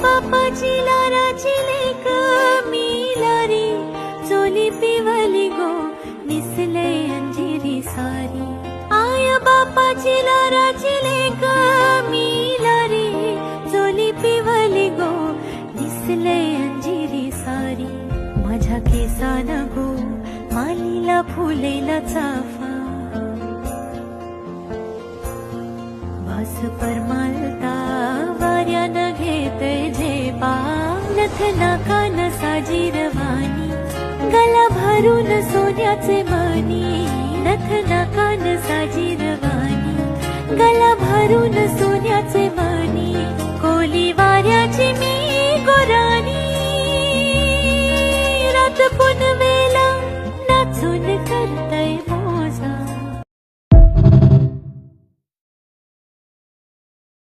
बापाची लाराची लेक मी लारी, चोली पिवली गो निसले अंजिरी सारी. आय बापाची लाराची लेक मी लारी, चोली पिवली गो निसले अंजिरी सारी. माझ्या केसान गो मालीला फुलेला चाफा, वास परमालता वाऱ्यानं घेते झेपा. नथना कान साजीरवाणी, गला भरून सोन्याचे मणी. नथना कान साजीरवाणी, गला भरून सोन्याचे